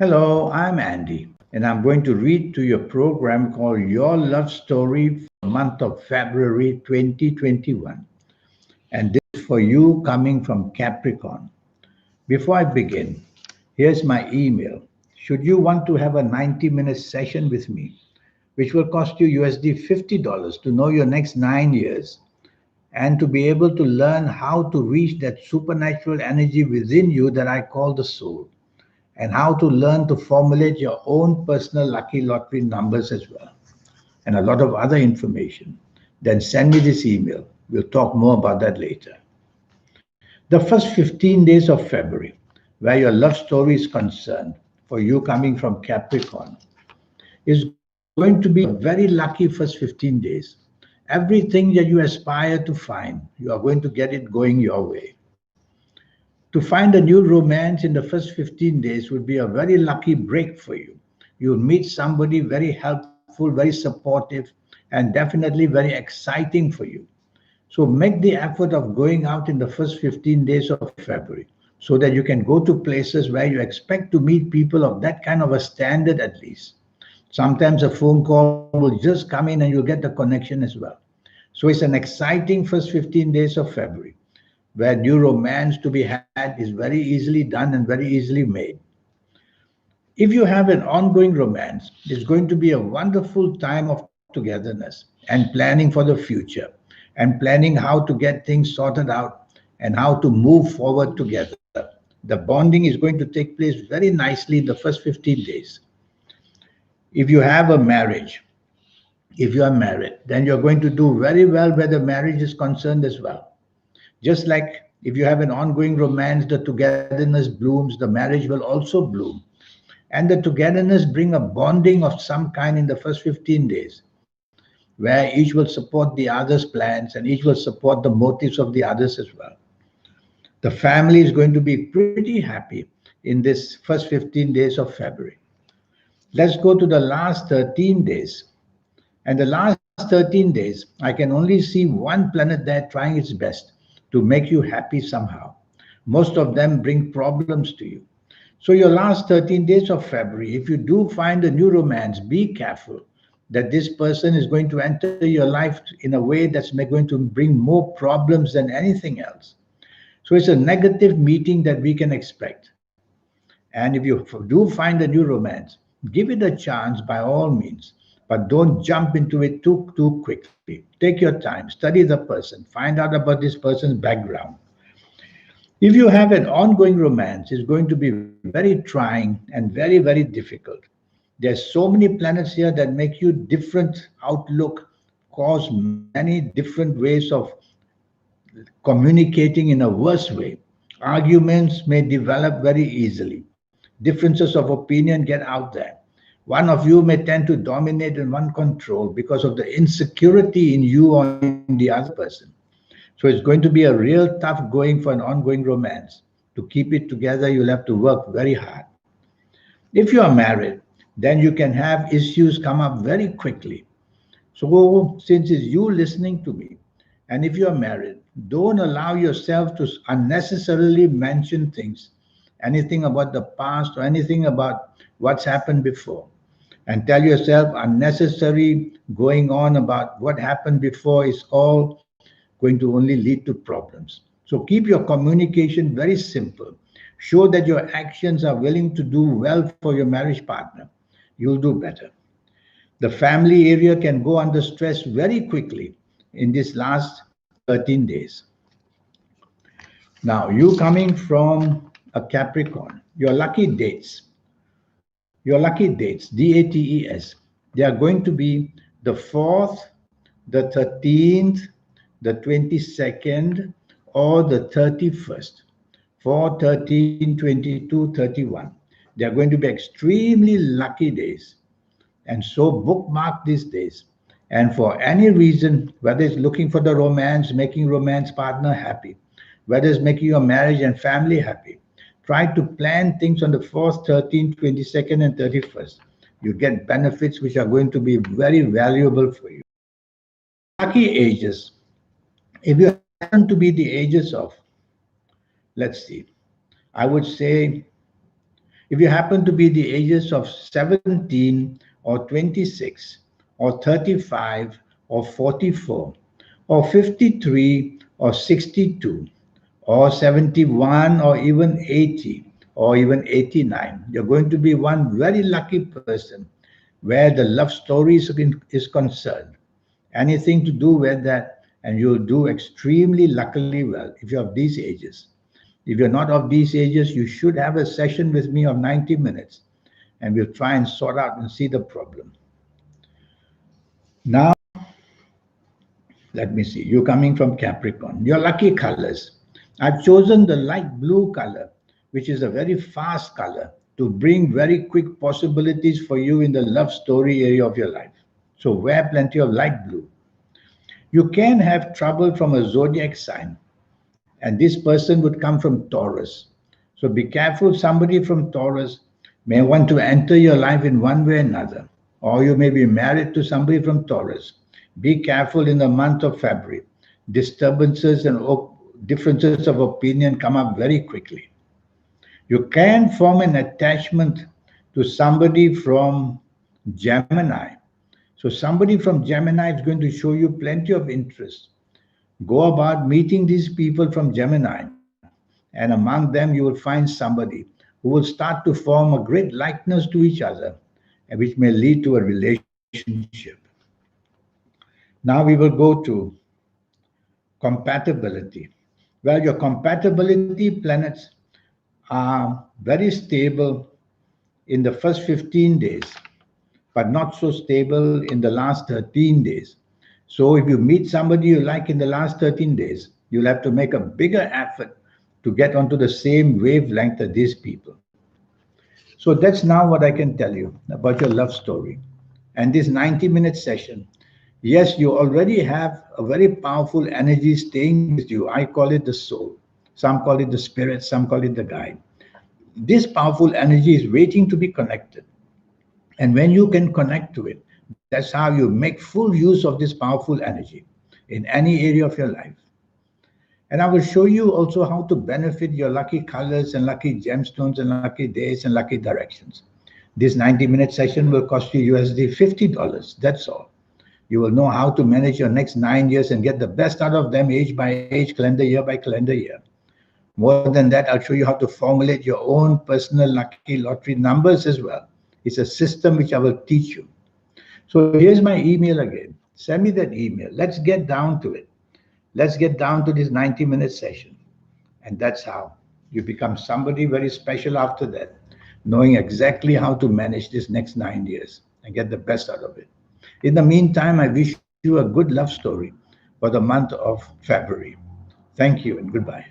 Hello, I'm Andy, and I'm going to read to you a program called Your Love Story for the month of February 2021. And this is for you coming from Capricorn. Before I begin, here's my email. Should you want to have a 90-minute session with me, which will cost you USD $50 to know your next 9 years and to be able to learn how to reach that supernatural energy within you that I call the soul, and how to learn to formulate your own personal lucky lottery numbers as well, and a lot of other information, then send me this email. We'll talk more about that later. The first 15 days of February, where your love story is concerned, for you coming from Capricorn, is going to be a very lucky first 15 days. Everything that you aspire to find, you are going to get it going your way. To find a new romance in the first 15 days would be a very lucky break for you. You'll meet somebody very helpful, very supportive, and definitely very exciting for you. So make the effort of going out in the first 15 days of February so that you can go to places where you expect to meet people of that kind of a standard at least. Sometimes a phone call will just come in and you'll get the connection as well. So it's an exciting first 15 days of February where new romance to be had is very easily done and very easily made. If you have an ongoing romance, it's going to be a wonderful time of togetherness and planning for the future and planning how to get things sorted out and how to move forward together. The bonding is going to take place very nicely in the first 15 days. If you have a marriage, if you are married, then you're going to do very well where the marriage is concerned as well. Just like if you have an ongoing romance, the togetherness blooms, the marriage will also bloom. And the togetherness bring a bonding of some kind in the first 15 days, where each will support the other's plans and each will support the motives of the others as well. The family is going to be pretty happy in this first 15 days of February. Let's go to the last 13 days. And the last 13 days, I can only see one planet there trying its best to make you happy somehow. Most of them bring problems to you. So, your last 13 days of February, if you do find a new romance, be careful that this person is going to enter your life in a way that's going to bring more problems than anything else. So, it's a negative meeting that we can expect. And if you do find a new romance, give it a chance by all means, but don't jump into it too quickly. Take your time, study the person, find out about this person's background. If you have an ongoing romance, it's going to be very trying and very difficult. There's so many planets here that make you different outlook, cause many different ways of communicating in a worse way. Arguments may develop very easily. Differences of opinion get out there. One of you may tend to dominate and want control because of the insecurity in you or in the other person. So it's going to be a real tough going for an ongoing romance. To keep it together, you'll have to work very hard. If you are married, then you can have issues come up very quickly. So, since it's you listening to me, and if you're married, don't allow yourself to unnecessarily mention things, anything about the past or anything about what's happened before. And tell yourself unnecessary going on about what happened before is all going to only lead to problems. So, keep your communication very simple. Show that your actions are willing to do well for your marriage partner. You'll do better. The family area can go under stress very quickly in this last 13 days. Now, you coming from a Capricorn, your lucky dates, DATES, they are going to be the 4th, the 13th, the 22nd, or the 31st. 4, 13, 22, 31. They are going to be extremely lucky days. And so bookmark these days. And for any reason, whether it's looking for the romance, making romance partner happy, whether it's making your marriage and family happy, try to plan things on the 4th, 13th, 22nd, and 31st. You get benefits which are going to be very valuable for you. Lucky ages. If you happen to be the ages of, let's see, I would say If you happen to be the ages of 17 or 26 or 35 or 44 or 53 or 62 or 71 or even 80 or even 89, you're going to be one very lucky person where the love story is concerned. Anything to do with that, and you'll do extremely luckily well if you're of these ages. If you're not of these ages, you should have a session with me of 90 minutes, and we'll try and sort out and see the problem. Now, let me see. You're coming from Capricorn. Your lucky colors. I've chosen the light blue color, which is a very fast color, to bring very quick possibilities for you in the love story area of your life. So wear plenty of light blue. You can have trouble from a zodiac sign, and this person would come from Taurus. So be careful, somebody from Taurus may want to enter your life in one way or another, or you may be married to somebody from Taurus. Be careful in the month of February. Disturbances and differences of opinion come up very quickly. You can form an attachment to somebody from Gemini. So somebody from Gemini is going to show you plenty of interest. Go about meeting these people from Gemini, and among them you will find somebody who will start to form a great likeness to each other, and which may lead to a relationship. Now we will go to compatibility. Well, your compatibility planets are very stable in the first 15 days, but not so stable in the last 13 days. So if you meet somebody you like in the last 13 days, you'll have to make a bigger effort to get onto the same wavelength as these people. So that's now what I can tell you about your love story. And this 90-minute session, yes, you already have a very powerful energy staying with you. I call it the soul. Some call it the spirit, some call it the guide. This powerful energy is waiting to be connected. And when you can connect to it, that's how you make full use of this powerful energy in any area of your life. And I will show you also how to benefit your lucky colors and lucky gemstones and lucky days and lucky directions. This 90-minute session will cost you USD $50. That's all. You will know how to manage your next 9 years and get the best out of them age by age, calendar year by calendar year. More than that, I'll show you how to formulate your own personal lucky lottery numbers as well. It's a system which I will teach you. So here's my email again. Send me that email. Let's get down to it. Let's get down to this 90-minute session. And that's how you become somebody very special after that, knowing exactly how to manage this next 9 years and get the best out of it. In the meantime, I wish you a good love story for the month of February. Thank you and goodbye.